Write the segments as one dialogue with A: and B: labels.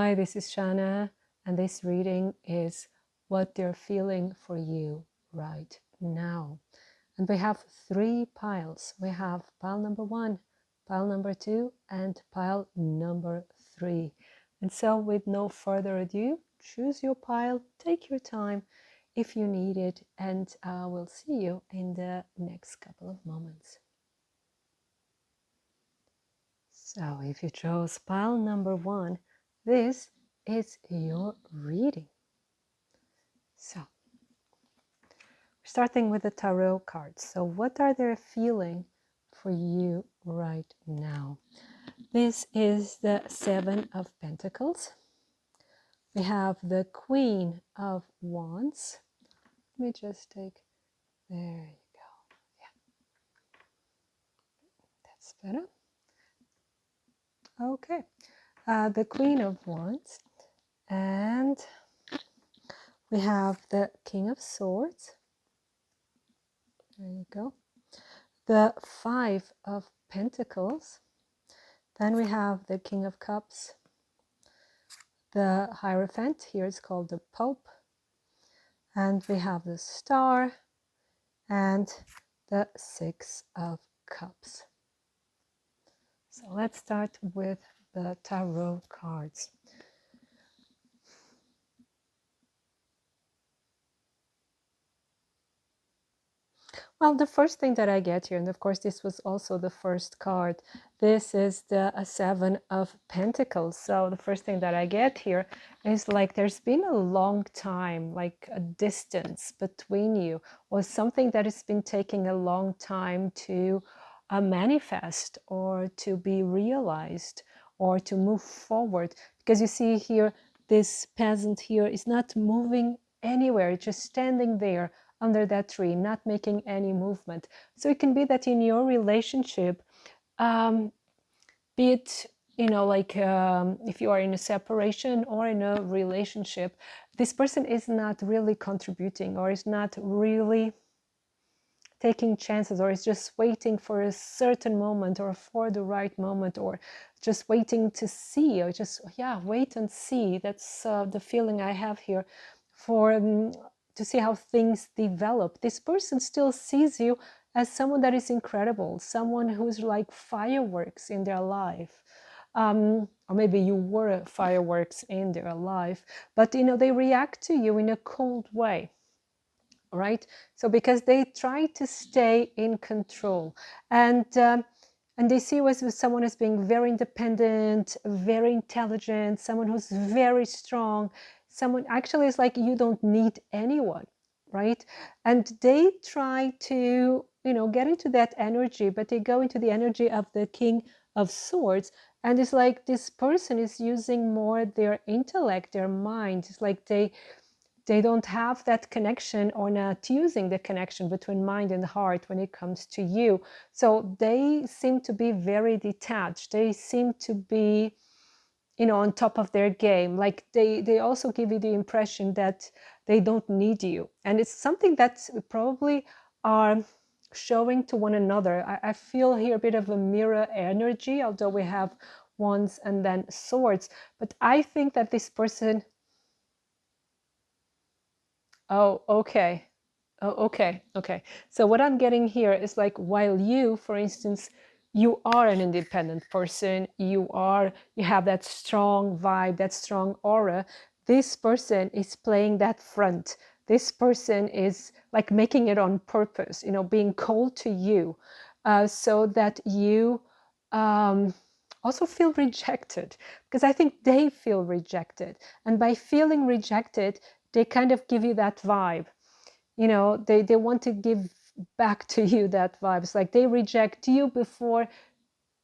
A: Hi, this is Shannah, and this reading is what they're feeling for you right now. And we have 3 piles. We have pile number 1, pile number 2, and pile number 3. And so with no further ado, choose your pile, take your time if you need it, and we'll see you in the next couple of moments. So if you chose pile number 1, this is your reading. So we're starting with the tarot cards. So what are they feeling for you right now? This is the 7 of Pentacles. We have the Queen of Wands. Let me just take, there you go. Yeah, that's better. Okay, the Queen of Wands. And we have the King of Swords. There you go. The 5 of Pentacles. Then we have the King of Cups. The Hierophant, here it's called the Pope. And we have the Star and the 6 of Cups. So let's start with the tarot cards. Well, the first thing that I get here, and of course this was also the first card, this is the 7 of Pentacles. So the first thing that I get here is like there's been a long time, like a distance between you, or something that has been taking a long time to manifest or to be realized or to move forward. Because you see here, this peasant here is not moving anywhere, it's just standing there under that tree, not making any movement. So it can be that in your relationship, be it, you know, like if you are in a separation or in a relationship, this person is not really contributing or is not really taking chances, or is just waiting for a certain moment or for the right moment, or just waiting to see, or just, yeah, wait and see. That's the feeling I have here for to see how things develop. This person still sees you as someone that is incredible, someone who's like fireworks in their life. Or maybe you were fireworks in their life, but you know, they react to you in a cold way, right? So because they try to stay in control, and they see you as someone as being very independent, very intelligent, someone who's very strong, someone actually is like you don't need anyone, right? And they try to, you know, get into that energy, but they go into the energy of the King of Swords, and it's like this person is using more their intellect, their mind. It's like they don't have that connection, or not using the connection between mind and heart when it comes to you. So they seem to be very detached. They seem to be, you know, on top of their game. Like they also give you the impression that they don't need you. And it's something that probably are showing to one another. I feel here a bit of a mirror energy, although we have wands and then swords. But I think that this person, oh, okay. Oh, okay. Okay. So what I'm getting here is like, while you, for instance, you are an independent person, you have that strong vibe, that strong aura. This person is playing that front. This person is like making it on purpose, you know, being cold to you, so that you also feel rejected, because I think they feel rejected. And by feeling rejected, they kind of give you that vibe. You know, they want to give back to you that vibe. It's like they reject you before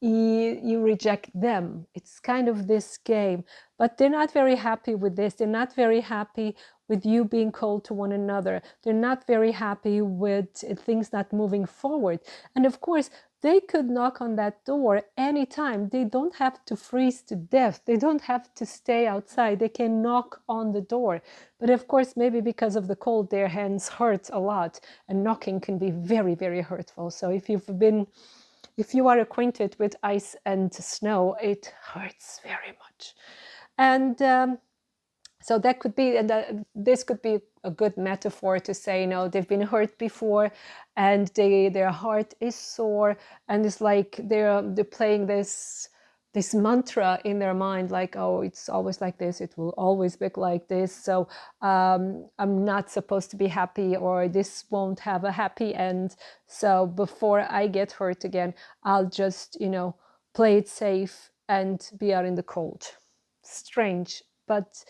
A: you reject them. It's kind of this game, but they're not very happy with this. They're not very happy with you being cold to one another. They're not very happy with things not moving forward. And of course, they could knock on that door anytime. They don't have to freeze to death. They don't have to stay outside. They can knock on the door. But of course, maybe because of the cold, their hands hurt a lot, and knocking can be very, very hurtful. So if you are acquainted with ice and snow, it hurts very much. And so that could be, and this could be a good metaphor to say, they've been hurt before, and their heart is sore, and it's like they're playing this mantra in their mind, like, oh, it's always like this, it will always be like this, so I'm not supposed to be happy, or this won't have a happy end, so before I get hurt again, I'll just play it safe and be out in the cold. Strange, but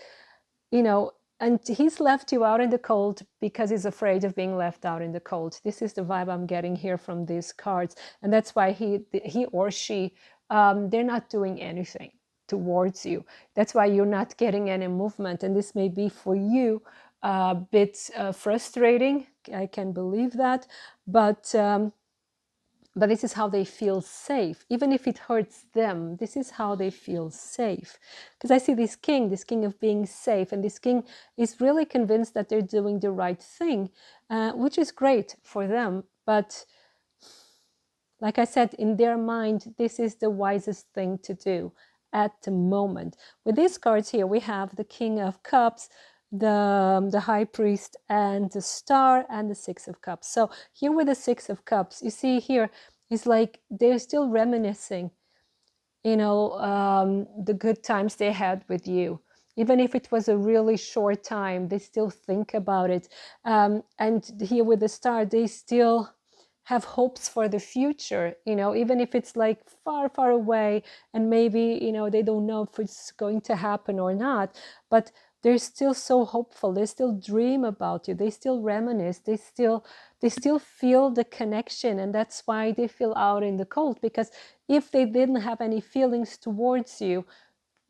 A: and he's left you out in the cold because he's afraid of being left out in the cold. This is the vibe I'm getting here from these cards. And that's why he or she, they're not doing anything towards you. That's why you're not getting any movement. And this may be for you a bit frustrating. I can believe that. But this is how they feel safe. Even if it hurts them, this is how they feel safe. Because I see this king of being safe, and this king is really convinced that they're doing the right thing, which is great for them. But like I said, in their mind, this is the wisest thing to do at the moment. With these cards here, we have the King of Cups, the High Priest, and the Star, and the Six of Cups. So here with the Six of Cups, you see here, it's like they're still reminiscing, the good times they had with you. Even if it was a really short time, they still think about it. And here with the Star, they still have hopes for the future, even if it's like far, far away, and maybe, they don't know if it's going to happen or not, but they're still so hopeful. They still dream about you. They still reminisce. They still feel the connection, and that's why they feel out in the cold, because if they didn't have any feelings towards you,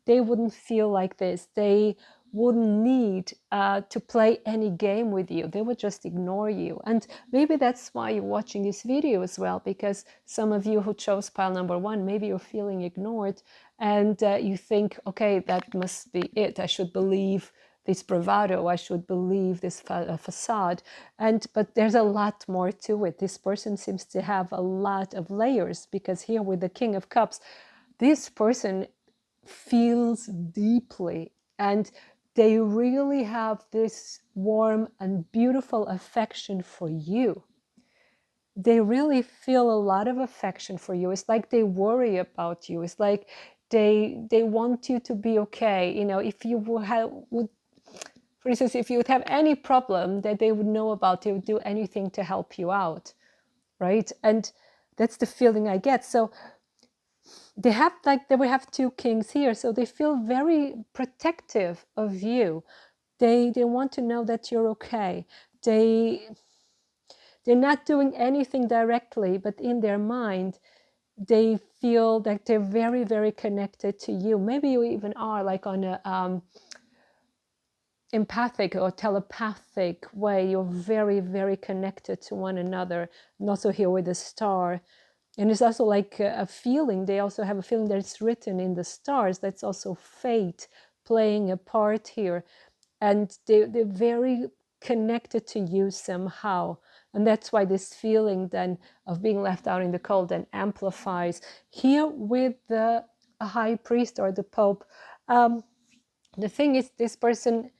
A: they wouldn't feel like this. They wouldn't need to play any game with you. They would just ignore you. And maybe that's why you're watching this video as well, because some of you who chose pile number 1, maybe you're feeling ignored, and you think, okay, that must be it. I should believe this bravado. I should believe this facade. But there's a lot more to it. This person seems to have a lot of layers, because here with the King of Cups, this person feels deeply, and they really have this warm and beautiful affection for you. They really feel a lot of affection for you. It's like they worry about you. It's like they want you to be okay. If you would, for instance, if you would have any problem that they would know about, they would do anything to help you out, right? And that's the feeling I get. So they we have 2 kings here, so they feel very protective of you. They want to know that you're okay. They're not doing anything directly, but in their mind, they feel that they're very, very connected to you. Maybe you even are like on a empathic or telepathic way. You're very, very connected to one another. And also here with the Star. And it's also like a feeling. They also have a feeling that it's written in the stars. That's also fate playing a part here. And they're very connected to you somehow. And that's why this feeling then of being left out in the cold then amplifies. Here with the High Priest or the Pope, the thing is, this person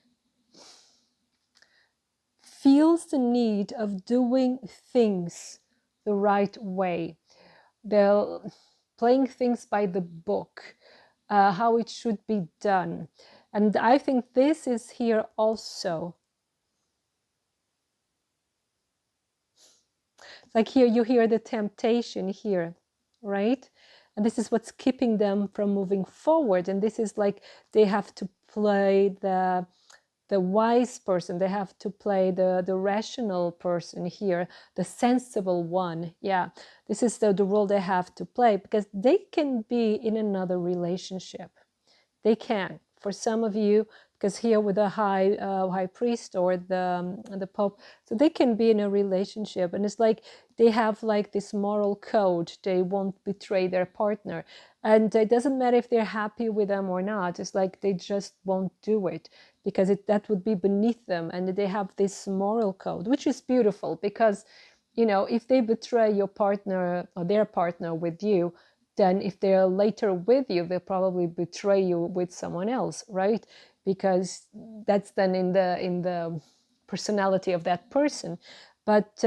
A: feels the need of doing things the right way. They're playing things by the book, how it should be done. And I think this is here also. Like here, you hear the temptation here, right? And this is what's keeping them from moving forward. And this is like they have to play the wise person. They have to play the rational person here, the sensible one. Yeah, this is the role they have to play, because they can be in another relationship. They can. For some of you, because here with the high priest or the Pope, so they can be in a relationship, and it's like they have like this moral code. They won't betray their partner, and it doesn't matter if they're happy with them or not. It's like they just won't do it, because that would be beneath them, and they have this moral code, which is beautiful, because if they betray your partner or their partner with you, then if they're later with you, they'll probably betray you with someone else, right? Because that's then in the personality of that person. But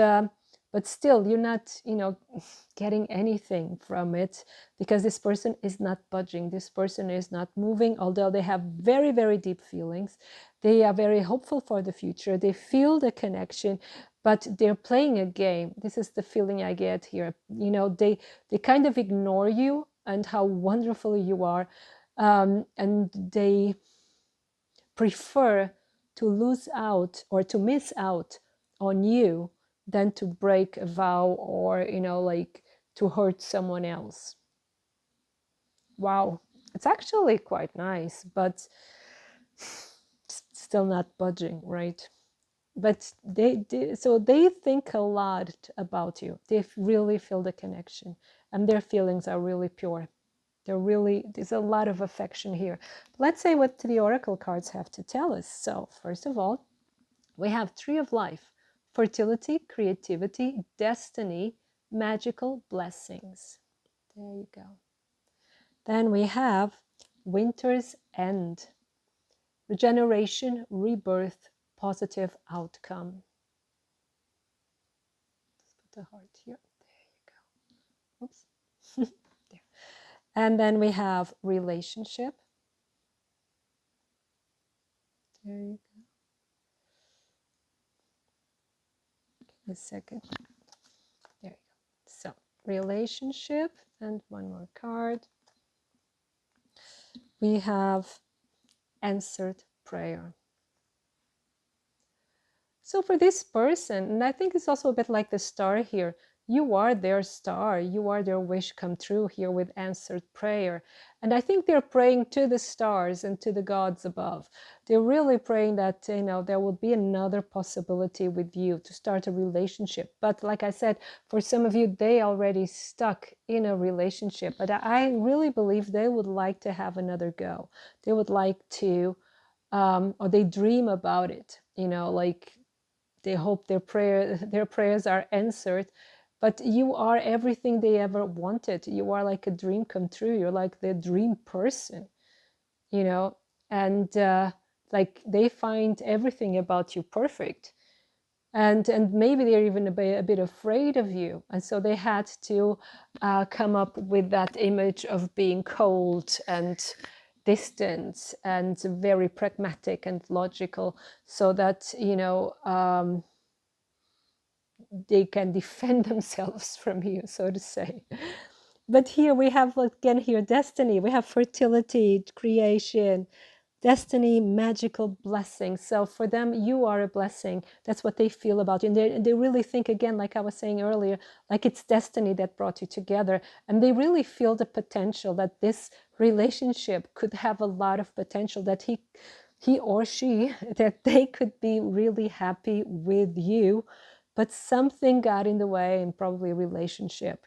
A: still, you're not, getting anything from it, because this person is not budging. This person is not moving, although they have very, very deep feelings. They are very hopeful for the future. They feel the connection, but they're playing a game. This is the feeling I get here. They kind of ignore you and how wonderful you are, and they prefer to lose out or to miss out on you than to break a vow, or like to hurt someone else. Wow, it's actually quite nice, but still not budging, right? But they think a lot about you. They really feel the connection, and their feelings are really pure. There's a lot of affection here. Let's say what the oracle cards have to tell us. So first of all, we have Tree of Life: fertility, creativity, destiny, magical blessings. There you go. Then we have Winter's End: regeneration, rebirth, positive outcome. Let's put the heart here. There you go. Oops. There. And then we have relationship. There you go. Give me a second. There you go. So, relationship, and one more card. We have answered prayer. So for this person, and I think it's also a bit like the star here, you are their star, you are their wish come true here with answered prayer. And I think they're praying to the stars and to the gods above. They're really praying that, there will be another possibility with you to start a relationship. But like I said, for some of you, they already stuck in a relationship. But I really believe they would like to have another go. They would like to, or they dream about it, like they hope their prayers are answered. But you are everything they ever wanted. You are like a dream come true. You're like the dream person, and like they find everything about you perfect. And maybe they're even a bit afraid of you, and so they had to come up with that image of being cold and distant and very pragmatic and logical, so that they can defend themselves from you, so to say. But here we have, again, here destiny. We have fertility, creation, destiny, magical blessing. So for them, you are a blessing. That's what they feel about you. And they really think, again, like I was saying earlier, like it's destiny that brought you together. And they really feel the potential that this relationship could have a lot of potential, that he or she, that they could be really happy with you. But something got in the way, and probably a relationship,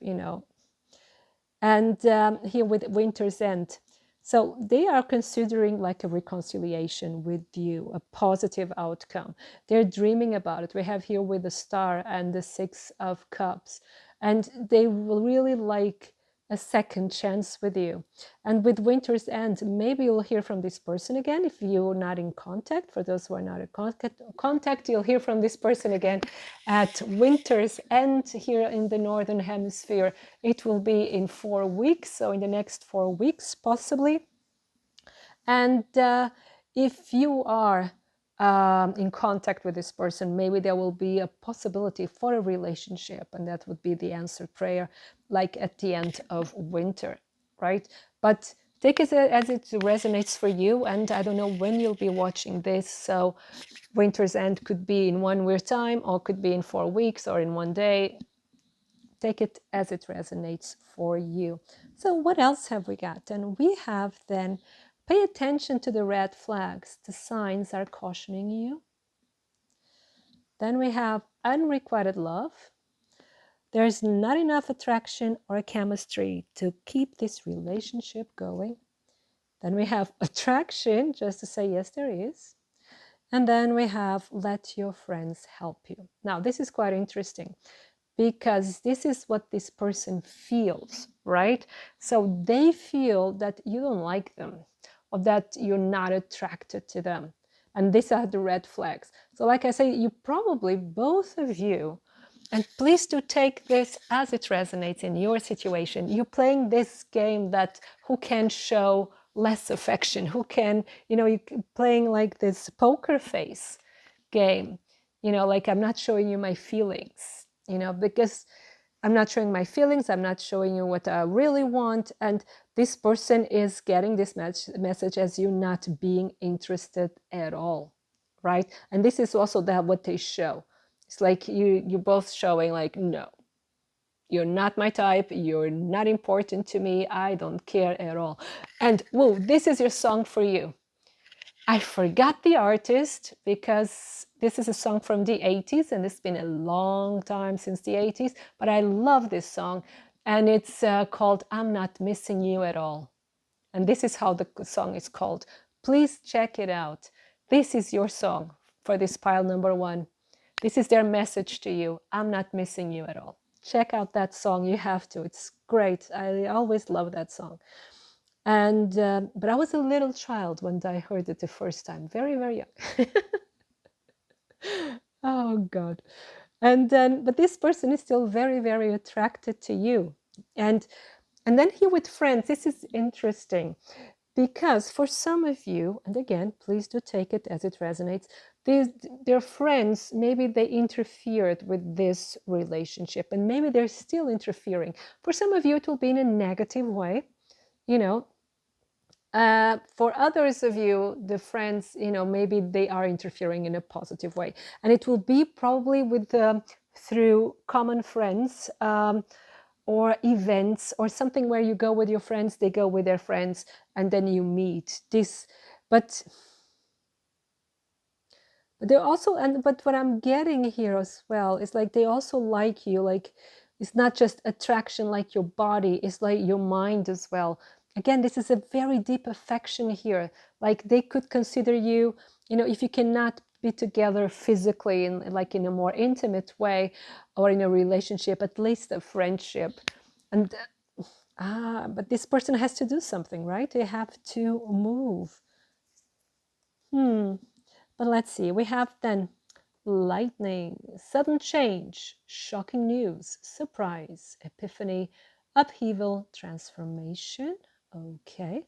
A: And here with Winter's End. So they are considering like a reconciliation with you, a positive outcome. They're dreaming about it. We have here with the Star and the Six of Cups. And they will really like a second chance with you. And with Winter's End, maybe you'll hear from this person again if you're not in contact. For those who are not in contact, you'll hear from this person again at Winter's End here in the Northern Hemisphere. It will be in 4 weeks, so in the next 4 weeks, possibly. And if you are in contact with this person, maybe there will be a possibility for a relationship, and that would be the answered prayer, like at the end of winter, right? But take it as it resonates for you, and I don't know when you'll be watching this, so Winter's End could be in 1 year time, or could be in 4 weeks, or in 1 day. Take it as it resonates for you. So what else have we got? And we have then, pay attention to the red flags. The signs are cautioning you. Then we have unrequited love. There's not enough attraction or chemistry to keep this relationship going. Then we have attraction, just to say yes, there is. And then we have let your friends help you. Now, this is quite interesting, because this is what this person feels, right? So they feel that you don't like them, or that you're not attracted to them. And these are the red flags. So like I say, you probably, both of you, and please do take this as it resonates in your situation. You're playing this game that who can show less affection, who can, you're playing like this poker face game, like I'm not showing you my feelings, because I'm not showing my feelings, I'm not showing you what I really want. And this person is getting this message as you not being interested at all, right? And this is also that what they show. It's like you're both showing like, no, you're not my type, you're not important to me, I don't care at all. And whoa, this is your song for you. I forgot the artist because this is a song from the 80s, and it's been a long time since the 80s, but I love this song, and it's called I'm Not Missing You at All. And this is how the song is called. Please check it out. This is your song for this pile number 1. This is their message to you. I'm not missing you at all. Check out that song. You have to. It's great. I always love that song. And but I was a little child when I heard it the first time. Very, very young. Oh God. And then, but this person is still very, very attracted to you. And then here with friends, this is interesting. Because for some of you, and again, please do take it as it resonates, their friends, maybe they interfered with this relationship, and maybe they're still interfering. For some of you, it will be in a negative way, you know. For others of you, the friends, maybe they are interfering in a positive way. And it will be probably with through common friends, or events, or something where you go with your friends, they go with their friends, and then you meet this. But they're also, but what I'm getting here as well is like they also like you. Like it's not just attraction, like your body, it's like your mind as well. Again, this is a very deep affection here. Like they could consider you, if you cannot be together physically in like in a more intimate way, or in a relationship, at least a friendship. And but this person has to do something, right? They have to move. But let's see, we have then lightning, sudden change, shocking news, surprise, epiphany, upheaval, transformation. Okay.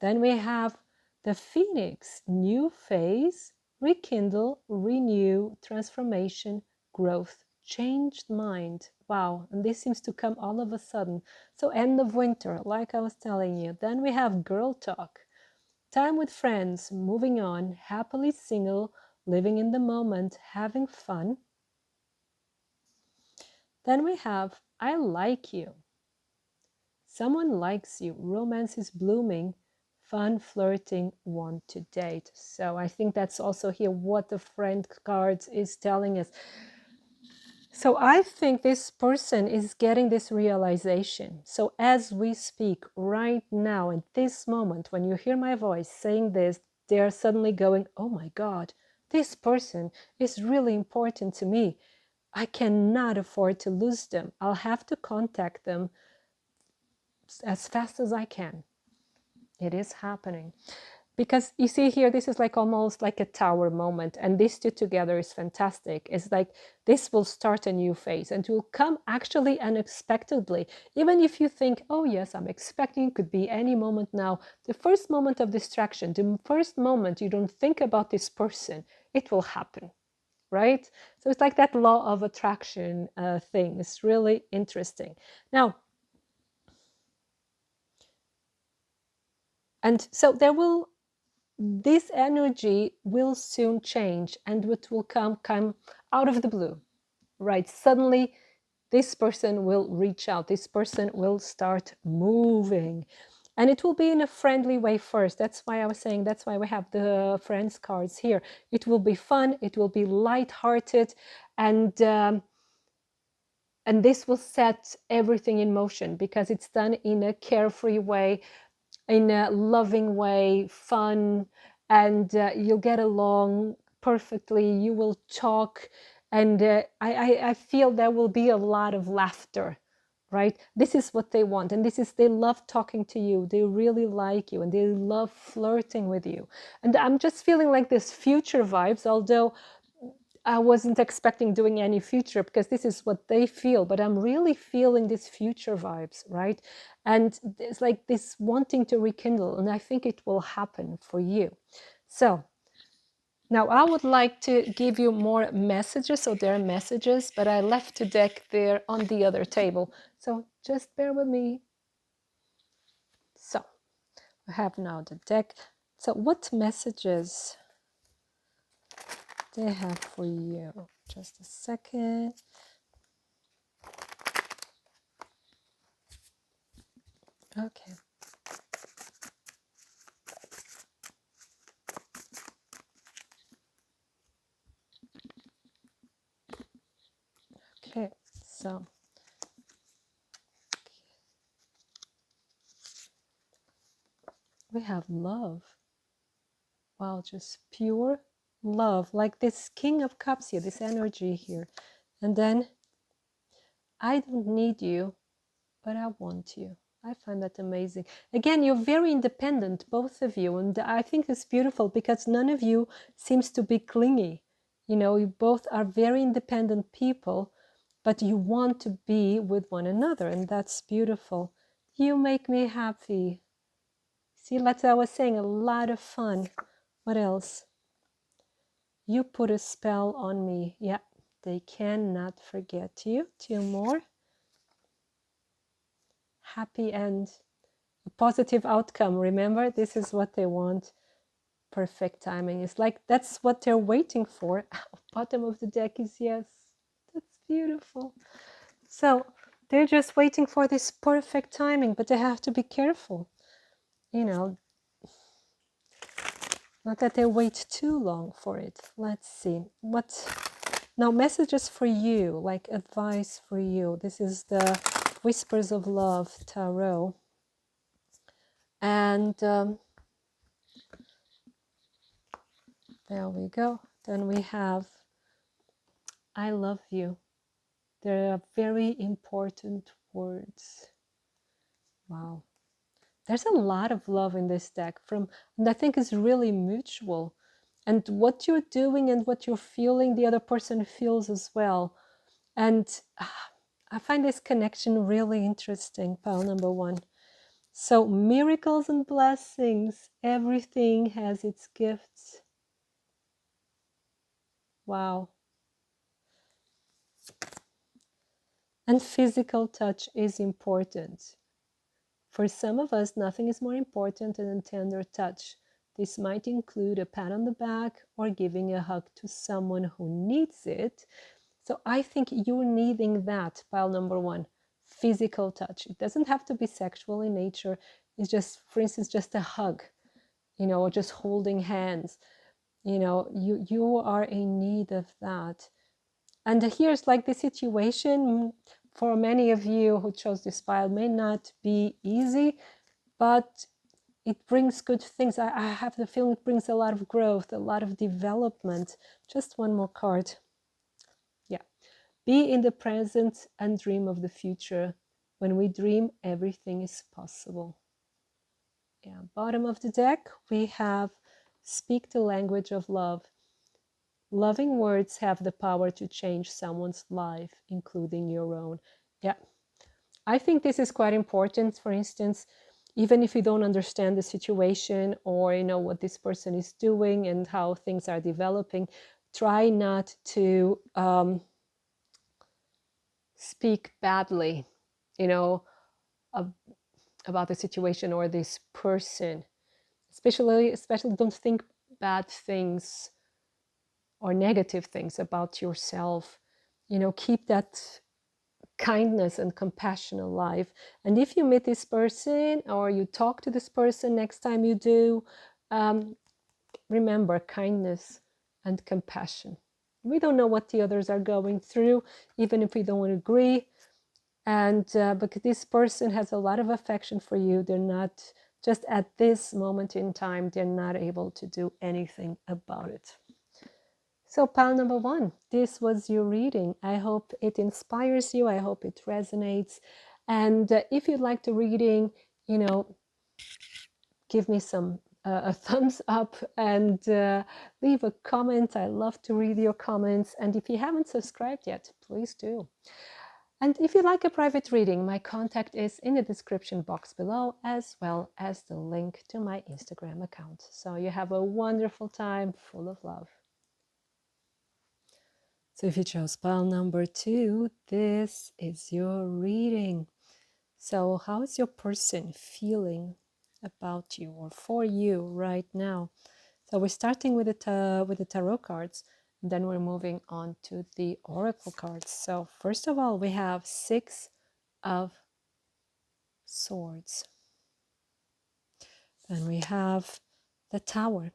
A: Then we have the phoenix, new phase, rekindle, renew, transformation, growth, changed mind. Wow. And this seems to come all of a sudden. So end of winter, like I was telling you. Then we have girl talk, time with friends, moving on, happily single, living in the moment, having fun. Then we have I like you. Someone likes you, romance is blooming, fun, flirting, want to date. So I think that's also here what the friend cards is telling us. So I think this person is getting this realization. So as we speak right now, in this moment, when you hear my voice saying this, they're suddenly going, oh my God, this person is really important to me. I cannot afford to lose them. I'll have to contact them as fast as I can. It is happening. Because you see here, this is like almost like a tower moment, and these two together is fantastic. It's like this will start a new phase, and it will come actually unexpectedly. Even if you think, oh yes, I'm expecting, could be any moment now. The first moment of distraction, the first moment you don't think about this person, it will happen, right? So it's like that law of attraction thing. It's really interesting. Now, and so this energy will soon change, and it will come out of the blue, right? Suddenly this person will reach out, this person will start moving, and it will be in a friendly way first. That's why I was saying, that's why we have the friends cards here. It will be fun, it will be light-hearted, and this will set everything in motion because it's done in a carefree way, in a loving way, fun, and you'll get along perfectly. You will talk, And I feel there will be a lot of laughter, right? This is what they want. And this is, they love talking to you. They really like you and they love flirting with you. And I'm just feeling like this future vibes, although I wasn't expecting doing any future because this is what they feel, but I'm really feeling this future vibes, right? And it's like this wanting to rekindle, and I think it will happen for you. So now I would like to give you more messages. So there are messages, but I left the deck there on the other table. So just bear with me. So I have now the deck. So what messages they have for you? Just a second. Okay. Okay. So we have love. Wow, just pure love, like this King of Cups here, this energy here. And then I don't need you, but I want you. I find that amazing. Again, you're very independent, both of you. And I think it's beautiful because none of you seems to be clingy. You know, you both are very independent people, but you want to be with one another. And that's beautiful. You make me happy. See, like I was saying, a lot of fun. What else? You put a spell on me. Yeah, they cannot forget you. Two more. Happy end. A positive outcome. Remember, this is what they want. Perfect timing. It's like that's what they're waiting for. Bottom of the deck is yes. That's beautiful. So they're just waiting for this perfect timing, but they have to be careful. You know, not that they wait too long for it. Let's see. What now? Messages for you, like advice for you. This is the Whispers of Love Tarot. And there we go. Then we have I love you. There are very important words. Wow. There's a lot of love in this deck and I think it's really mutual. And what you're doing and what you're feeling, the other person feels as well. And I find this connection really interesting, pile number one. So miracles and blessings, everything has its gifts. Wow. And physical touch is important. For some of us, nothing is more important than a tender touch. This might include a pat on the back or giving a hug to someone who needs it. So I think you're needing that, pile number one, physical touch. It doesn't have to be sexual in nature. It's just, for instance, just a hug, you know, or just holding hands. You know, you are in need of that. And here's like the situation for many of you who chose this pile may not be easy, but it brings good things. I have the feeling it brings a lot of growth, a lot of development. Just one more card. Yeah. Be in the present and dream of the future. When we dream, everything is possible. Yeah. Bottom of the deck, we have speak the language of love. Loving words have the power to change someone's life, including your own. Yeah, I think this is quite important. For instance, even if you don't understand the situation or you know what this person is doing and how things are developing, try not to speak badly, you know, about the situation or this person. Especially don't think bad things or negative things about yourself. You know, keep that kindness and compassion alive. And if you meet this person or you talk to this person next time you do, remember kindness and compassion. We don't know what the others are going through, even if we don't agree. And because this person has a lot of affection for you, they're not just at this moment in time, they're not able to do anything about it. So, pile number one, this was your reading. I hope it inspires you. I hope it resonates. And if you'd like the reading, give me a thumbs up and leave a comment. I love to read your comments. And if you haven't subscribed yet, please do. And if you'd like a private reading, my contact is in the description box below, as well as the link to my Instagram account. So you have a wonderful time full of love. So if you chose pile number two, this is your reading. So how is your person feeling about you or for you right now? So we're starting with the tarot cards, and then we're moving on to the oracle cards. So first of all, we have 6 of Swords. Then we have the Tower.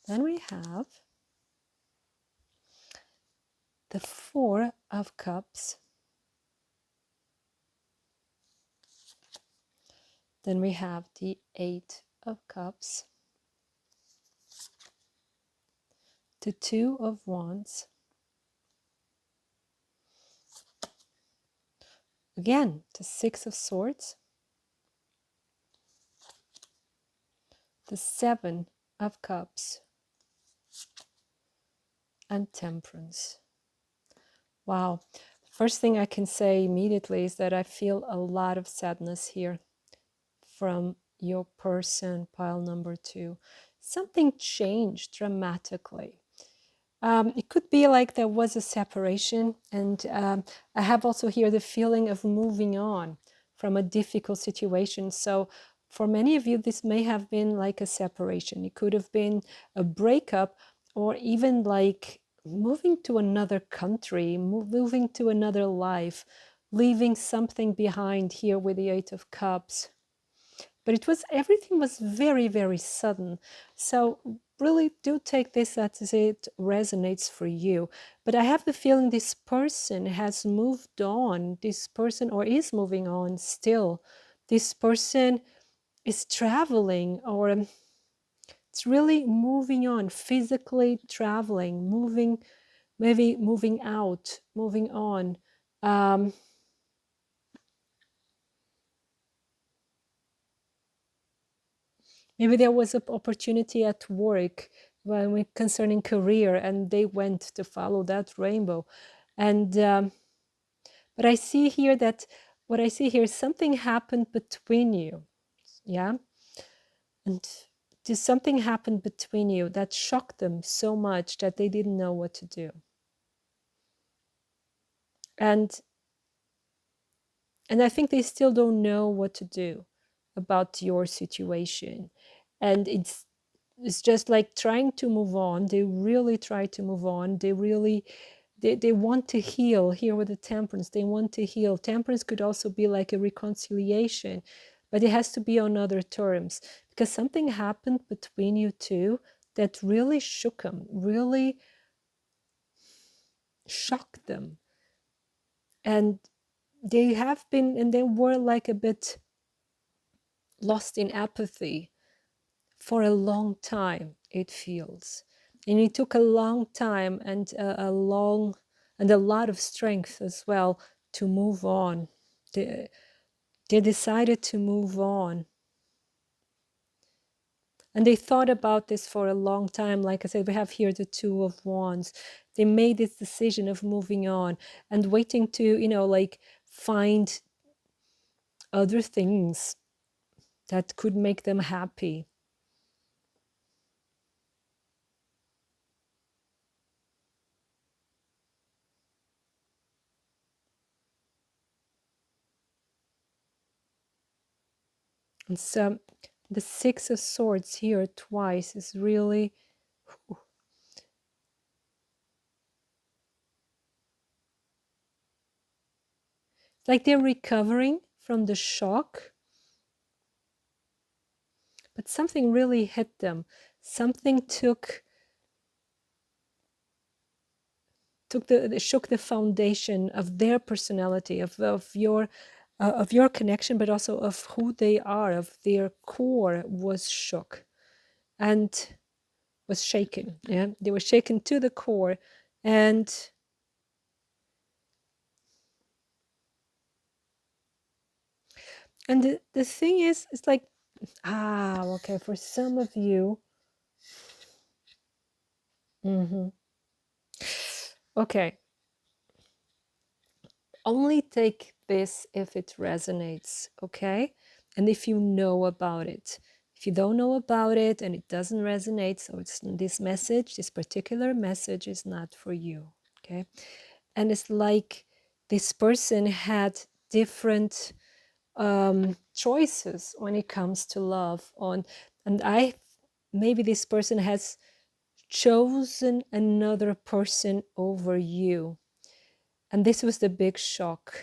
A: Then we have the 4 of Cups. Then we have the 8 of Cups. The 2 of Wands. Again, the 6 of Swords. The 7 of Cups. And Temperance. Wow. First thing I can say immediately is that I feel a lot of sadness here from your person, pile number 2. Something changed dramatically. It could be like there was a separation, and I have also here the feeling of moving on from a difficult situation. So for many of you, this may have been like a separation. It could have been a breakup, or even like moving to another country, moving to another life, leaving something behind here with the 8 of Cups. But everything was very, very sudden. So really do take this as it resonates for you. But I have the feeling this person has moved on. This person, or is moving on still. This person is traveling, or it's really moving on, physically traveling, moving, maybe moving out, moving on. Maybe there was an opportunity at work concerning career, and they went to follow that rainbow. And but I see here that what I see here, something happened between you, yeah, and just something happened between you that shocked them so much that they didn't know what to do. And I think they still don't know what to do about your situation. And it's just like trying to move on. They really try to move on. They want to heal. Here with the Temperance, they want to heal. Temperance could also be like a reconciliation, but it has to be on other terms, because something happened between you two that really shook them, really shocked them. And they have been, and they were like a bit lost in apathy for a long time, it feels. And it took a long time and a lot of strength as well to move on. They decided to move on. And they thought about this for a long time. Like I said, we have here the 2 of Wands. They made this decision of moving on and waiting to, like find other things that could make them happy. And so the 6 of Swords here twice is really, like they're recovering from the shock, but something really hit them. Something shook the foundation of their personality, of your connection, but also of who they are, of their core was shook. And was shaken. Yeah, they were shaken to the core. And the thing is, it's like, okay, for some of you, hmm okay, only take this if it resonates, okay? And if you know about it. If you don't know about it and it doesn't resonate, so it's this message, this particular message is not for you, okay? And it's like this person had different choices when it comes to love on, and maybe this person has chosen another person over you, and this was the big shock.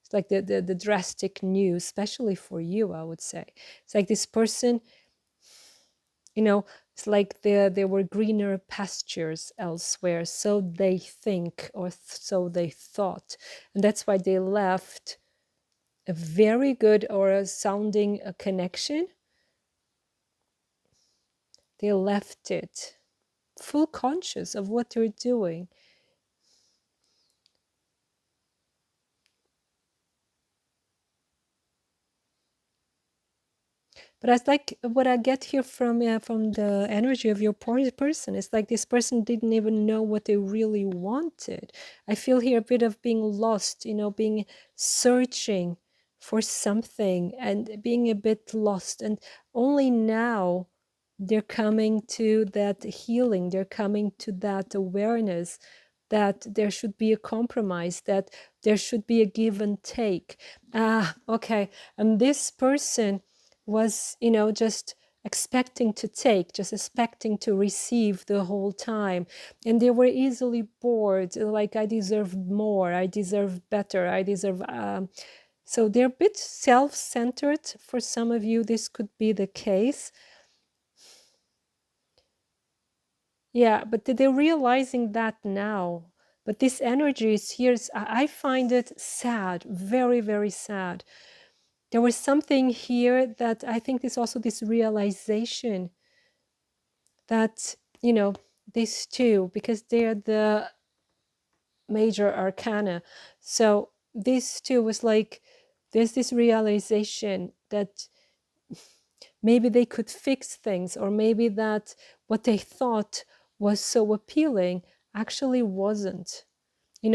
A: It's like the drastic news, especially for you, I would say. It's like this person, it's like there were greener pastures elsewhere, so they think, or so they thought, and that's why they left a very good or a sounding a connection. They left it full conscious of what they're doing. But it's like what I get here from the energy of your person. It's like this person didn't even know what they really wanted. I feel here a bit of being lost, being searching for something and being a bit lost. And only now they're coming to that healing. They're coming to that awareness that there should be a compromise, that there should be a give and take. Okay. And this person was, just expecting to take, just expecting to receive the whole time. And they were easily bored, like, I deserve more, I deserve better, I deserve. So they're a bit self centered. For some of you, this could be the case. Yeah, but they're realizing that now. But this energy is here. I find it sad, very, very sad. There was something here that I think is also this realization that, these two, because they're the major arcana. So these two was like, there's this realization that maybe they could fix things, or maybe that what they thought was so appealing actually wasn't,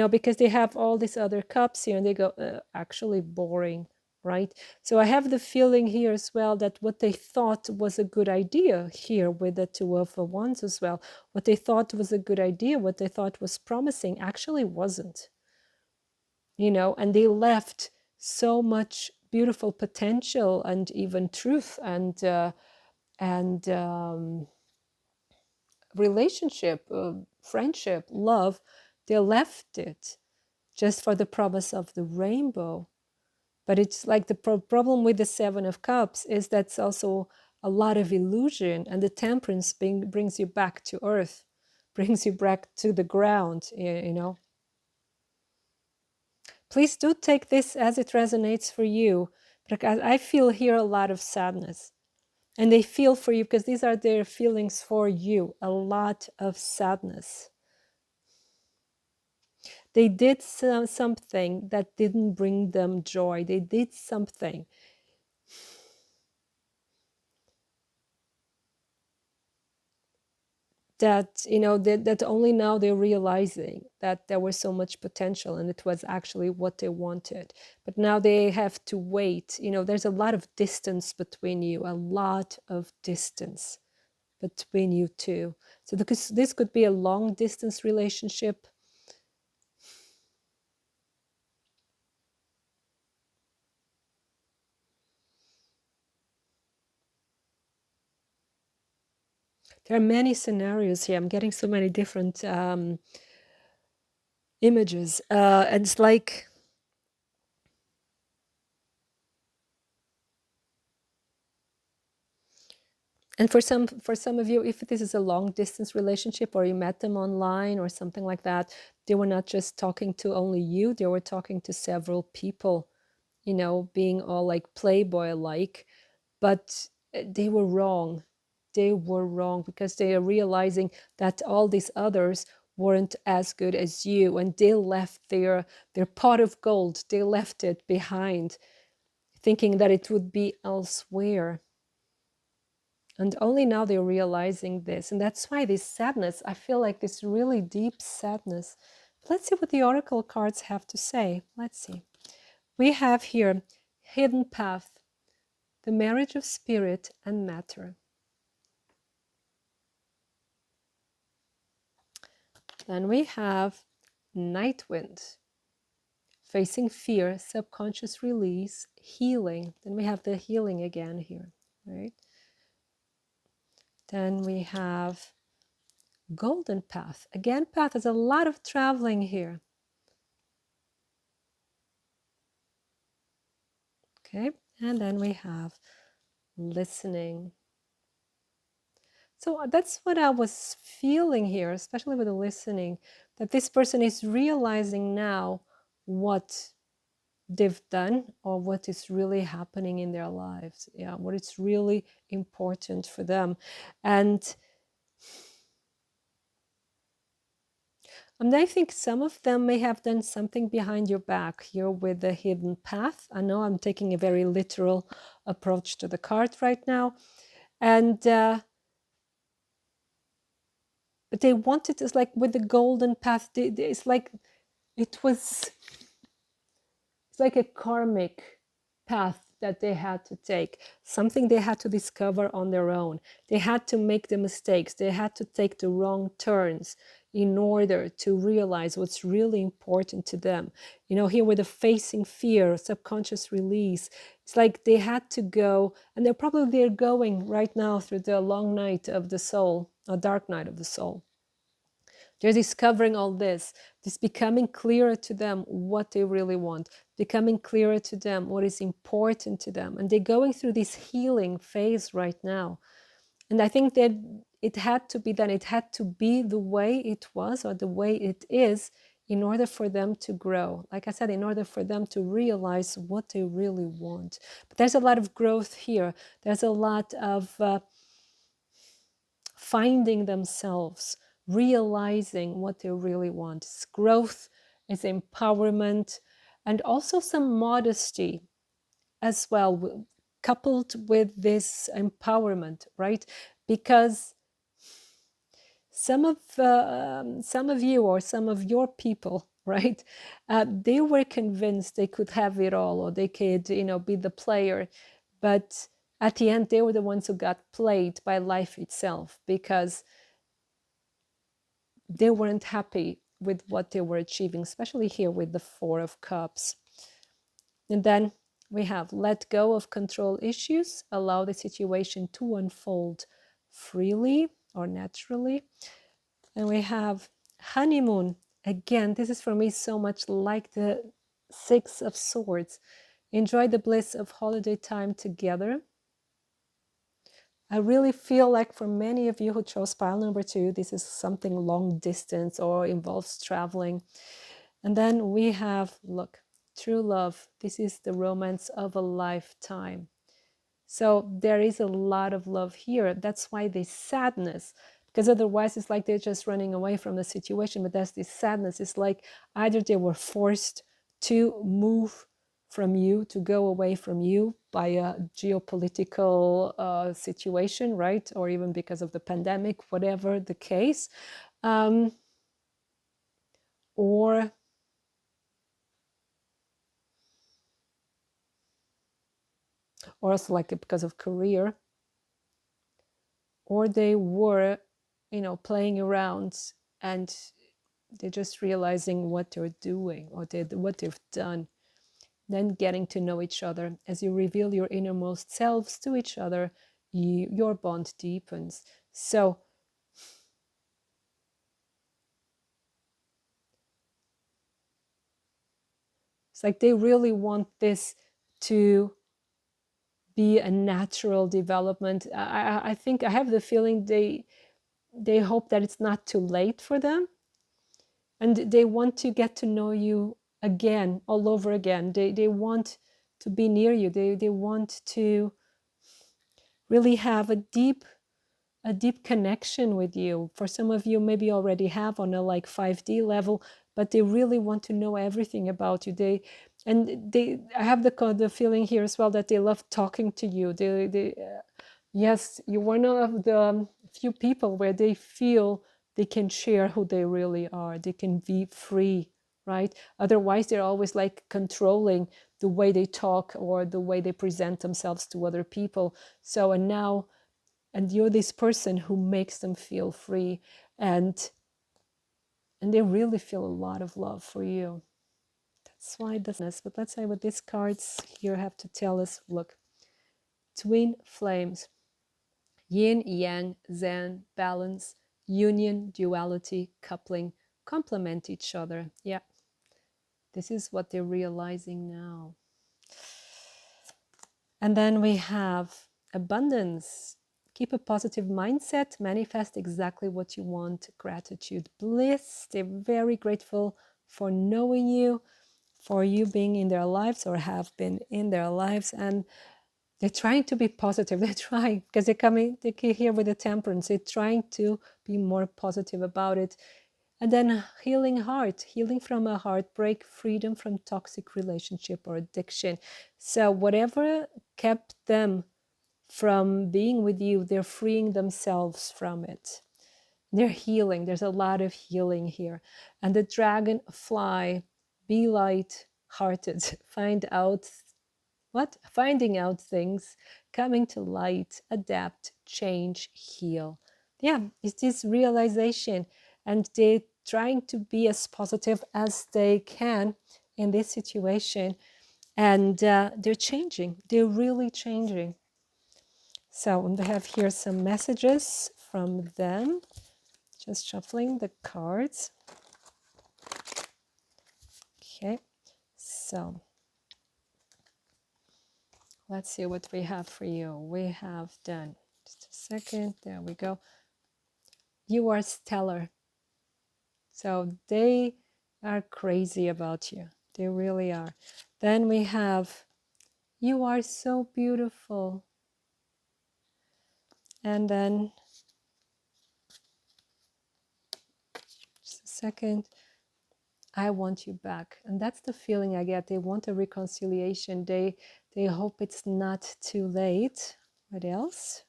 A: because they have all these other cups here and they go, actually boring, right? So I have the feeling here as well that what they thought was a good idea here with the Two of Wands as well, what they thought was a good idea, what they thought was promising, actually wasn't, and they left so much beautiful potential and even truth and relationship, friendship, love. They left it just for the promise of the rainbow. But it's like the problem with the Seven of Cups is that's also a lot of illusion, and the Temperance brings you back to earth, brings you back to the ground, Please do take this as it resonates for you, because I feel here a lot of sadness. And they feel for you because these are their feelings for you, a lot of sadness. They did something that didn't bring them joy. They did something that, that only now they're realizing that there was so much potential and it was actually what they wanted. But now they have to wait. There's a lot of distance between you, a lot of distance between you two. So because this could be a long distance relationship. There are many scenarios here. I'm getting so many different images. And it's like, and for some of you, if this is a long distance relationship or you met them online or something like that, they were not just talking to only you, they were talking to several people, being all like playboy like, but they were wrong. they were wrong, because they are realizing that all these others weren't as good as you, and they left their pot of gold, they left it behind, thinking that it would be elsewhere. And only now they're realizing this. And that's why this sadness, I feel like this really deep sadness. Let's see what the oracle cards have to say. Let's see. We have here hidden path, the marriage of spirit and matter. Then we have night wind, facing fear, subconscious release, healing. Then we have the healing again here, right? Then we have golden path. Again, path has a lot of traveling here. Okay, and then we have listening. So that's what I was feeling here, especially with the listening, that this person is realizing now what they've done or what is really happening in their lives. Yeah, what is really important for them. And I think some of them may have done something behind your back here with the hidden path. I know I'm taking a very literal approach to the card right now. And but they wanted, it's like with the golden path, it's like it's like a karmic path that they had to take, something they had to discover on their own. They had to make the mistakes, they had to take the wrong turns in order to realize what's really important to them. You know, here with the facing fear, subconscious release, it's like they had to go, and they're going right now through the long night of the soul, a dark night of the soul. They're discovering all this becoming clearer to them what they really want, becoming clearer to them what is important to them. And they're going through this healing phase right now. And I think that it had to be done. It had to be the way it was or the way it is in order for them to grow. Like I said, in order for them to realize what they really want. But there's a lot of growth here. There's a lot of finding themselves, realizing what they really want. It's growth, it's empowerment, and also some modesty as well, coupled with this empowerment, right? Because some of you or some of your people, right, they were convinced they could have it all, or they could, be the player, but at the end they were the ones who got played by life itself, because they weren't happy with what they were achieving, especially here with the Four of Cups. And then we have let go of control issues, allow the situation to unfold freely or naturally. And we have honeymoon. Again, this is for me so much like the Six of Swords. Enjoy the bliss of holiday time together. I really feel like for many of you who chose pile number 2, this is something long distance or involves traveling. And then we have, look, true love. This is the romance of a lifetime. So there is a lot of love here. That's why this sadness, because otherwise it's like they're just running away from the situation. But that's this sadness. It's like either they were forced to move from you, to go away from you by a geopolitical situation, right? Or even because of the pandemic, whatever the case. Or also like because of career, or they were, playing around and they're just realizing what they're doing or what they've done. Then getting to know each other. As you reveal your innermost selves to each other, your bond deepens. So it's like they really want this to be a natural development. I think I have the feeling they hope that it's not too late for them, and they want to get to know you again, all over again. They want to be near you. They want to really have a deep a deep connection with you. For some of you, maybe already have on a like 5D level, but they really want to know everything about you. I have the feeling here as well that they love talking to you. Yes, you're one of the few people where they feel they can share who they really are. They can be free, right? Otherwise, they're always like controlling the way they talk or the way they present themselves to other people. So, and you're this person who makes them feel free, and they really feel a lot of love for you. That's why it doesn't. But let's say what these cards here have to tell us. Look, twin flames. Yin, yang, zen, balance, union, duality, coupling, complement each other. Yeah, this is what they're realizing now. And then we have abundance. Keep a positive mindset, manifest exactly what you want, gratitude, bliss. They're very grateful for knowing you, for you being in their lives or have been in their lives. And they're trying to be positive. They're trying, because they came here with the temperance. They're trying to be more positive about it. And then healing heart, healing from a heartbreak, freedom from toxic relationship or addiction. So whatever kept them from being with you, they're freeing themselves from it. They're healing. There's a lot of healing here. And the dragonfly, be light hearted, finding out things, coming to light, adapt, change, heal. Yeah, it's this realization, and they're trying to be as positive as they can in this situation, and they're changing. They're really changing. So we have here some messages from them. Just shuffling the cards. Okay, so let's see what we have for you. We have done, just a second, there we go. You are stellar. So they are crazy about you. They really are. Then we have, you are so beautiful. And then, just a second, I want you back. And that's the feeling I get. They want a reconciliation. They hope it's not too late. What else?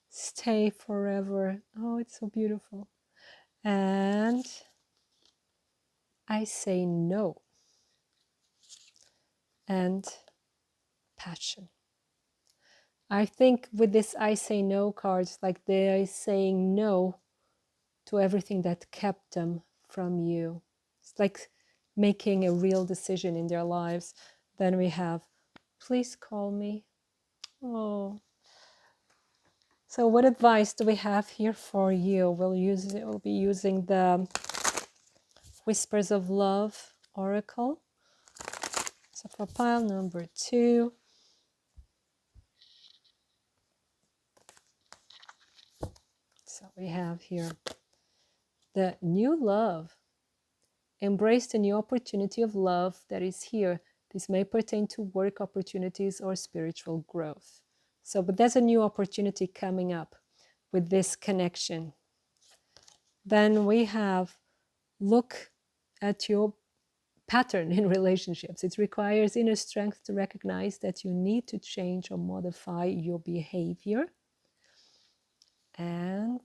A: Stay forever. Oh, it's so beautiful. And I say no. And passion. I think with this I say no cards, like they're saying no to everything that kept them from you. It's like making a real decision in their lives. Then we have, please call me. Oh. So what advice do we have here for you? We'll be using the Whispers of Love Oracle. So for pile number 2, so we have here the new love. Embrace the new opportunity of love that is here. This may pertain to work opportunities or spiritual growth. So, but there's a new opportunity coming up with this connection. Then we have, look at your pattern in relationships. It requires inner strength to recognize that you need to change or modify your behavior. And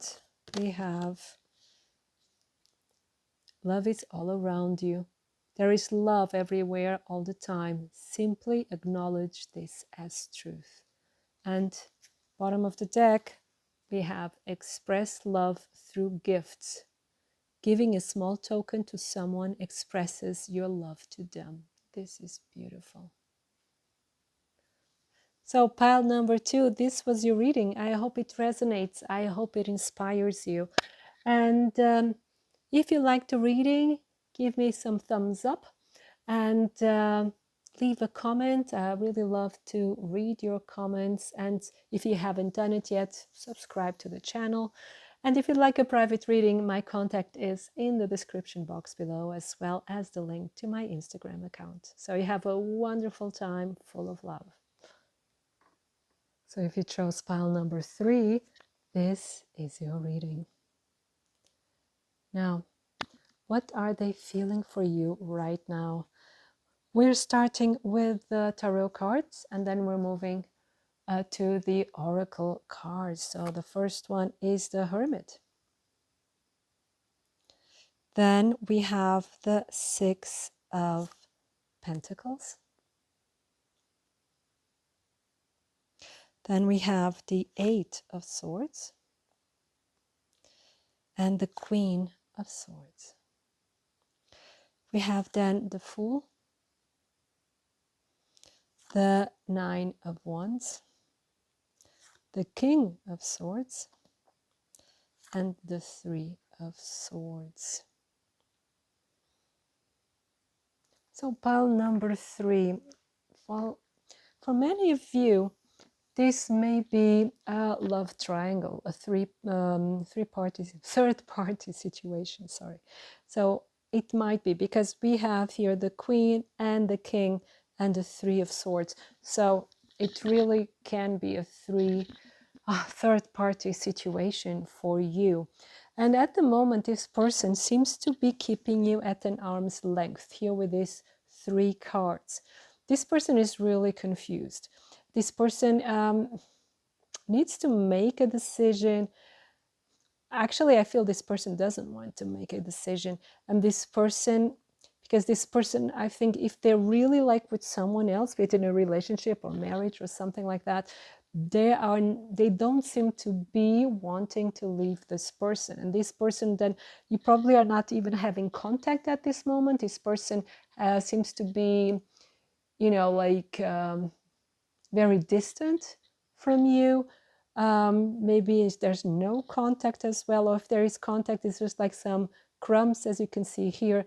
A: we have, love is all around you. There is love everywhere all the time. Simply acknowledge this as truth. And bottom of the deck, we have express love through gifts. Giving a small token to someone expresses your love to them. This is beautiful. So pile number 2, this was your reading. I hope it resonates. I hope it inspires you. And if you like the reading, give me some thumbs up and leave a comment. I really love to read your comments. And if you haven't done it yet, subscribe to the channel. And if you'd like a private reading, my contact is in the description box below, as well as the link to my Instagram account. So you have a wonderful time full of love. So if you chose pile number 3, this is your reading. Now, what are they feeling for you right now? We're starting with the tarot cards, and then we're moving to the oracle cards. So the first one is the Hermit. Then we have the 6 of Pentacles. Then we have the 8 of Swords and the Queen of Swords. We have then the Fool, the 9 of Wands, the King of Swords, and the 3 of Swords. So pile number 3. Well, for many of you, this may be a love triangle, a third party situation, sorry. So it might be, because we have here the Queen and the King and the 3 of Swords. So it really can be a third party situation for you. And at the moment, this person seems to be keeping you at an arm's length here with these 3 cards. This person is really confused. This person needs to make a decision. Actually, I feel this person doesn't want to make a decision. And this person, because this person, I think if they're really like with someone else, be it in a relationship or marriage or something like that, they don't seem to be wanting to leave this person. And this person, then you probably are not even having contact at this moment. This person seems to be, like very distant from you. Maybe there's no contact as well, or if there is contact, it's just like some crumbs, as you can see here,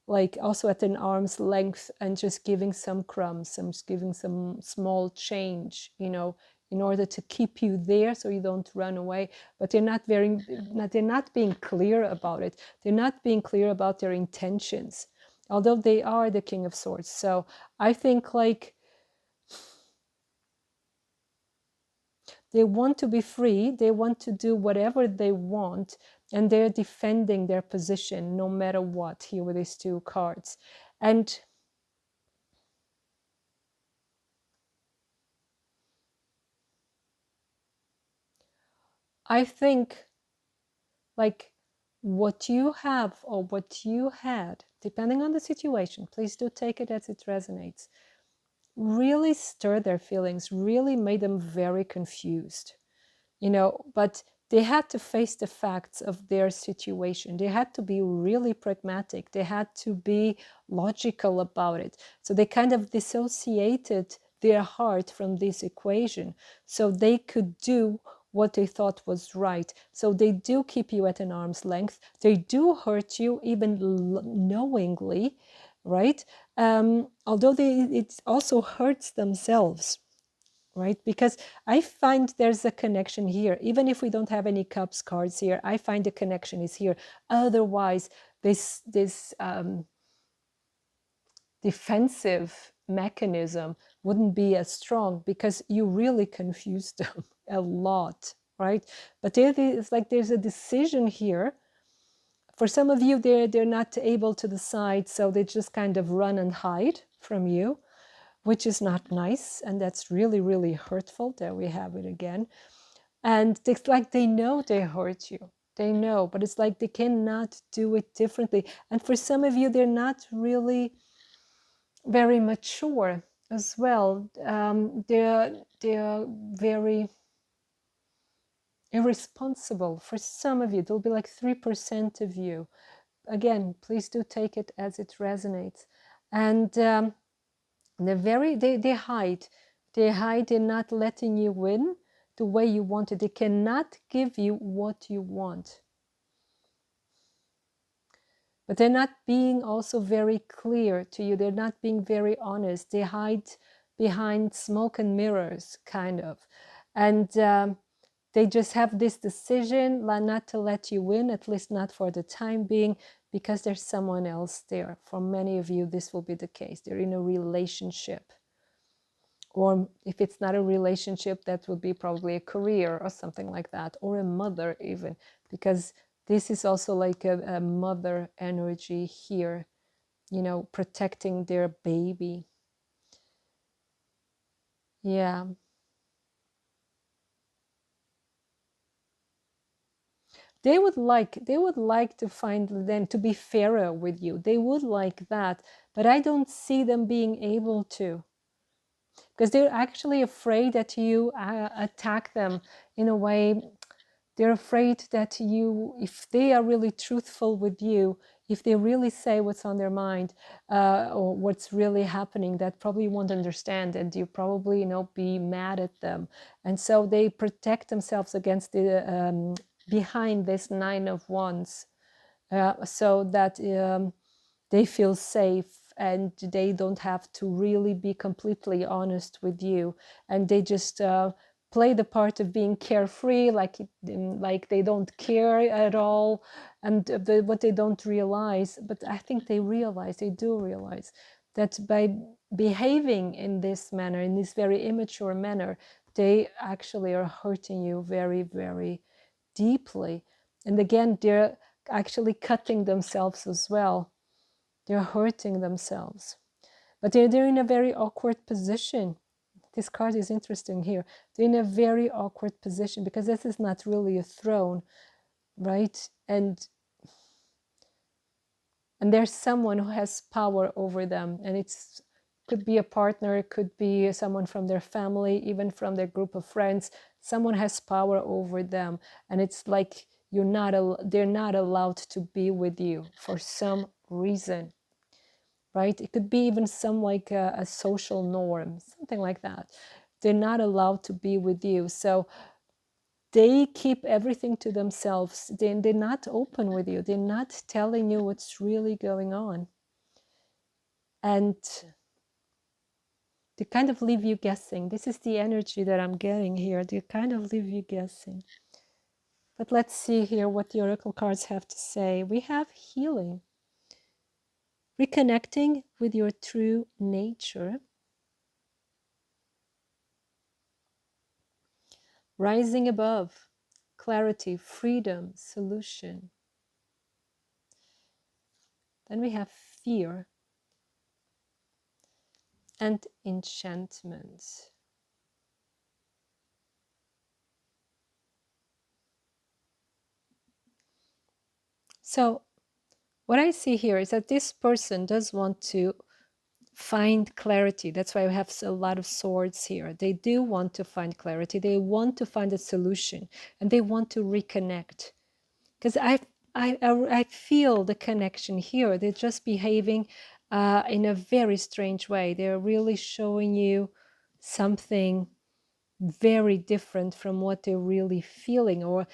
A: like also at an arm's length, and just giving some crumbs, giving some small change, in order to keep you there so you don't run away. But they're not being clear about it. They're not being clear about their intentions, although they are the King of Swords. So I think like they want to be free, they want to do whatever they want, and they're defending their position no matter what here with these 2 cards. And I think like what you have or what you had, depending on the situation, please do take it as it resonates, really stirred their feelings, really made them very confused, but they had to face the facts of their situation. They had to be really pragmatic. They had to be logical about it. So they kind of dissociated their heart from this equation so they could do what they thought was right. So they do keep you at an arm's length. They do hurt you even knowingly, right? Although it also hurts themselves, right? Because I find there's a connection here. Even if we don't have any cups cards here, I find the connection is here. Otherwise, this defensive mechanism wouldn't be as strong, because you really confuse them a lot, right? But it's like there's a decision here. For some of you, they're not able to decide, so they just kind of run and hide from you, which is not nice, and that's really, really hurtful. There we have it again. And it's like they know they hurt you. They know, but it's like they cannot do it differently. And for some of you, they're not really very mature as well. They're very irresponsible. For some of you, there'll be like 3% of you. Again, please do take it as it resonates. And they hide. They hide in not letting you win the way you want it. They cannot give you what you want. But they're not being also very clear to you. They're not being very honest. They hide behind smoke and mirrors, kind of. And they just have this decision not to let you win, at least not for the time being, because there's someone else there. For many of you, this will be the case. They're in a relationship. or if it's not a relationship, that would be probably a career or something like that, or a mother even, because this is also like a mother energy here, you know, protecting their baby. Yeah. They would like to find them to be fairer with you. They would like that, but I don't see them being able to, because they're actually afraid that you attack them in a way. They're afraid that you, if they are really truthful with you, if they really say what's on their mind, or what's really happening, that probably won't understand, and you probably, you know, be mad at them. And so they protect themselves against the behind this Nine of Wands, so that they feel safe, and they don't have to really be completely honest with you, and they just play the part of being carefree, like they don't care at all. And what they don't realize, but I think they do realize that by behaving in this manner, in this very immature manner, they actually are hurting you very, very deeply. And again, they're actually cutting themselves as well. They're hurting themselves, but they're in a very awkward position. This card is interesting here. They're in a very awkward position because this is not really a throne, right? And there's someone who has power over them, and it's could be a partner, it could be someone from their family, even from their group of friends. Someone has power over them, and it's like they're not allowed to be with you for some reason, right? It could be even some like a social norm, something like that. They're not allowed to be with you, so they keep everything to themselves. They're not open with you. They're not telling you what's really going on, and they kind of leave you guessing. This is the energy that I'm getting here. They kind of leave you guessing. But let's see here what the oracle cards have to say. We have healing, reconnecting with your true nature, rising above, clarity, freedom, solution. Then we have fear and enchantment. So what I see here is that this person does want to find clarity. That's why we have a lot of swords here. They do want to find clarity. They want to find a solution, and they want to reconnect. Because I feel the connection here. They're just behaving in a very strange way. They're really showing you something very different from what they're really feeling, or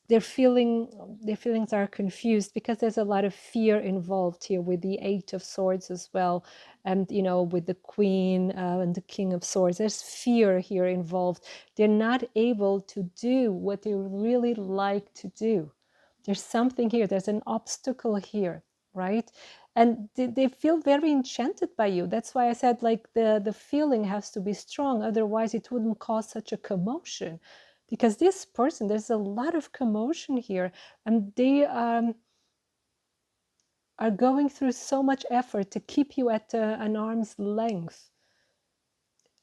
A: their feelings are confused because there's a lot of fear involved here with the Eight of Swords as well, and you know, with the Queen and the King of Swords. There's fear here involved. They're not able to do what they really like to do. There's something here, there's an obstacle here, right? And they feel very enchanted by you. That's why I said, like, the feeling has to be strong, otherwise it wouldn't cause such a commotion. Because this person, there's a lot of commotion here, and they are going through so much effort to keep you at an arm's length.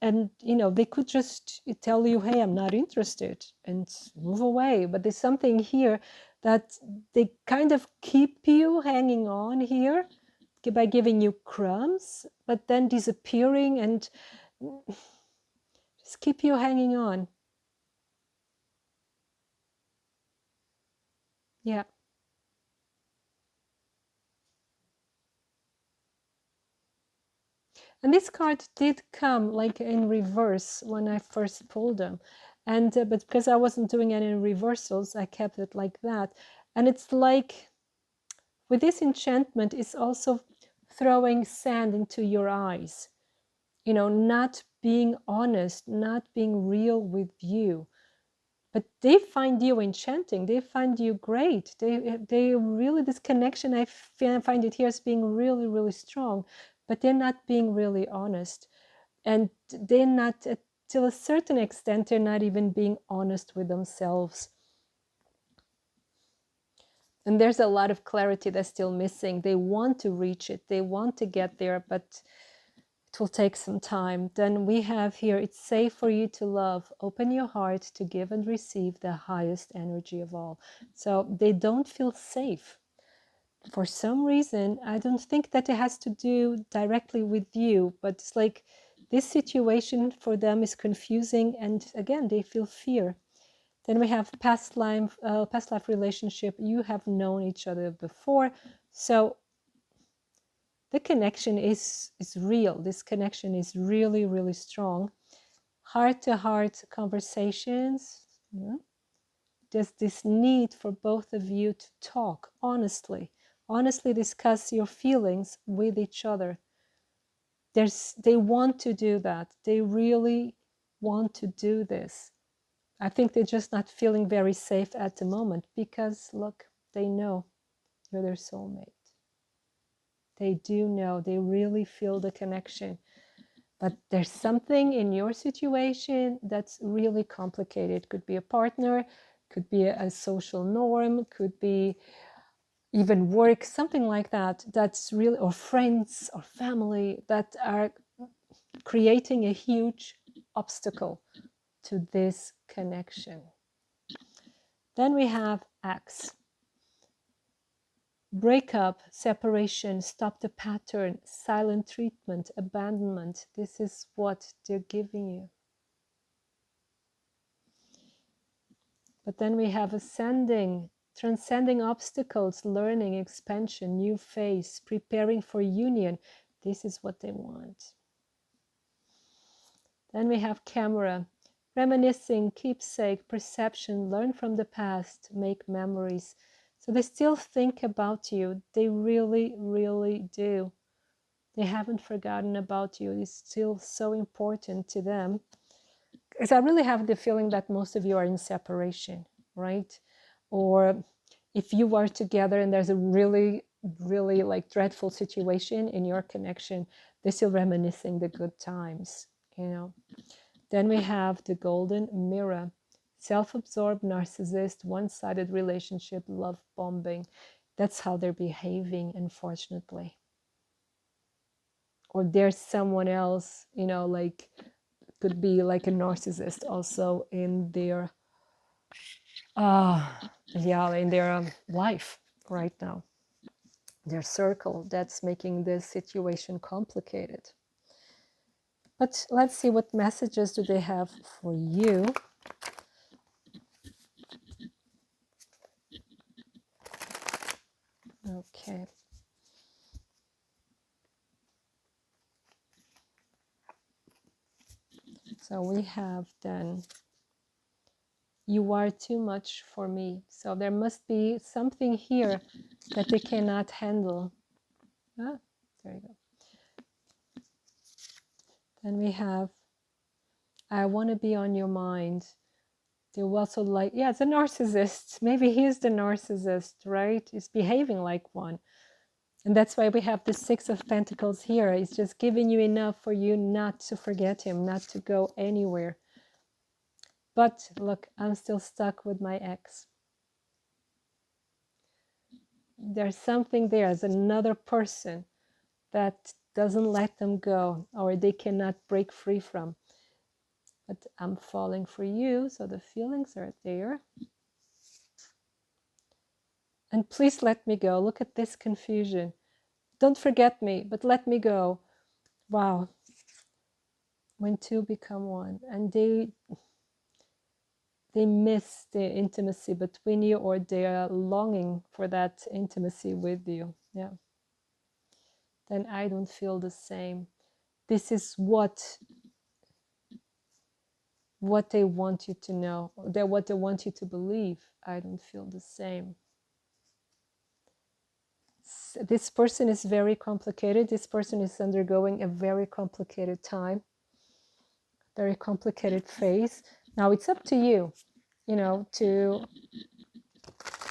A: And you know, they could just tell you, hey, I'm not interested, and move away. But there's something here that they kind of keep you hanging on here by giving you crumbs, but then disappearing, and just keep you hanging on. Yeah. And this card did come like in reverse when I first pulled them, and but because I wasn't doing any reversals, I kept it like that. And it's like, with this enchantment, is also throwing sand into your eyes, you know, not being honest, not being real with you. But they find you enchanting, they find you great, they really, this connection, I find it here as being really, really strong, but they're not being really honest. And they're not, till a certain extent, they're not even being honest with themselves. And there's a lot of clarity that's still missing. They want to reach it, they want to get there, but it will take some time. Then we have here, it's safe for you to love. Open your heart to give and receive the highest energy of all. So they don't feel safe. For some reason, I don't think that it has to do directly with you, but it's like this situation for them is confusing, and again, they feel fear. Then we have past life relationship. You have known each other before, so the connection is real. This connection is really, really strong. Heart-to-heart conversations. Yeah. There's this need for both of you to talk honestly discuss your feelings with each other. They want to do that. They really want to do this. I think they're just not feeling very safe at the moment because, look, they know you're their soulmate. They do know. They really feel the connection. But there's something in your situation that's really complicated. Could be a partner, could be a social norm, could be even work, something like that, that's really, or friends or family that are creating a huge obstacle to this connection. Then we have X. Breakup, separation, stop the pattern, silent treatment, abandonment. This is what they're giving you. But then we have ascending, transcending obstacles, learning, expansion, new phase, preparing for union. This is what they want. Then we have camera, reminiscing, keepsake, perception, learn from the past, make memories. So they still think about you. They really, really do. They haven't forgotten about you. It's still so important to them. Because I really have the feeling that most of you are in separation, right? Or if you are together and there's a really, really like dreadful situation in your connection, they're still reminiscing the good times, you know. Then we have the golden mirror, self-absorbed narcissist, one-sided relationship, love bombing. That's how they're behaving, unfortunately. Or there's someone else, you know, like could be like a narcissist also in their in their life right now, their circle, that's making this situation complicated. But let's see, what messages do they have for you? Okay. So we have then, you are too much for me. So there must be something here that they cannot handle. Ah, there you go. Then we have, I want to be on your mind. They're also like, yeah, it's a narcissist. Maybe he's the narcissist, right? He's behaving like one. And that's why we have the Six of Pentacles here. He's just giving you enough for you not to forget him, not to go anywhere. But look, I'm still stuck with my ex. There's something there. There's another person that doesn't let them go, or they cannot break free from. But I'm falling for you, so the feelings are there. And please let me go. Look at this confusion. Don't forget me, but let me go. Wow. When two become one, and they miss the intimacy between you, or they are longing for that intimacy with you. Yeah. Then I don't feel the same. This is what they want you to know. What they want you to believe. I don't feel the same. This person is very complicated. This person is undergoing a very complicated time, very complicated phase. Now it's up to you, you know, to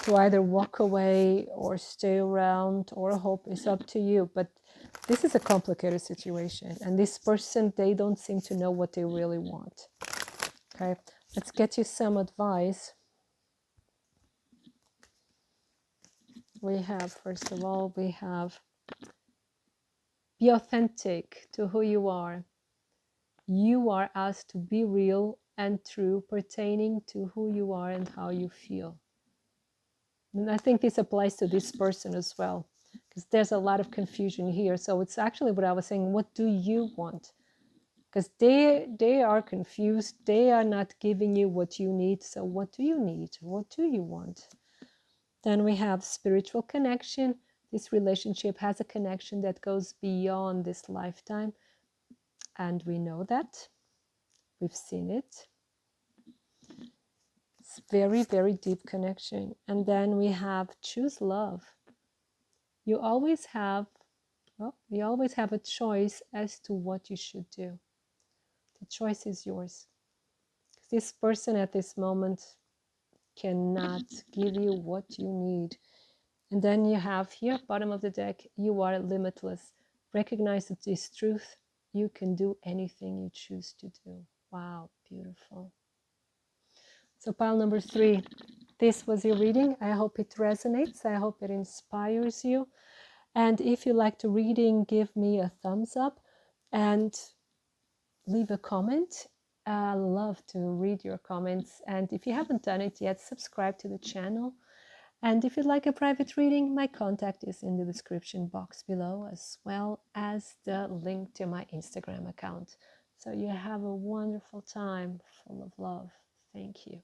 A: to either walk away or stay around or hope is up to you. But this is a complicated situation. And this person, they don't seem to know what they really want. Okay, let's get you some advice. We have, first of all, we have be authentic to who you are. You are asked to be real and true pertaining to who you are and how you feel. And I think this applies to this person as well, because there's a lot of confusion here. So it's actually what I was saying, what do you want? Because they are confused. They are not giving you what you need. So what do you need? What do you want? Then we have spiritual connection. This relationship has a connection that goes beyond this lifetime. And we know that. We've seen it. It's very, very deep connection. And then we have choose love. You always have, well, you always have a choice as to what you should do. The choice is yours. This person at this moment cannot give you what you need. And then you have here, bottom of the deck, you are limitless. Recognize that this truth, you can do anything you choose to do. Wow, beautiful. So pile number 3, this was your reading. I hope it resonates. I hope it inspires you. And if you like the reading, give me a thumbs up and leave a comment. I love to read your comments. And if you haven't done it yet, subscribe to the channel. And if you'd like a private reading, my contact is in the description box below, as well as the link to my Instagram account. So you have a wonderful time full of love. Thank you.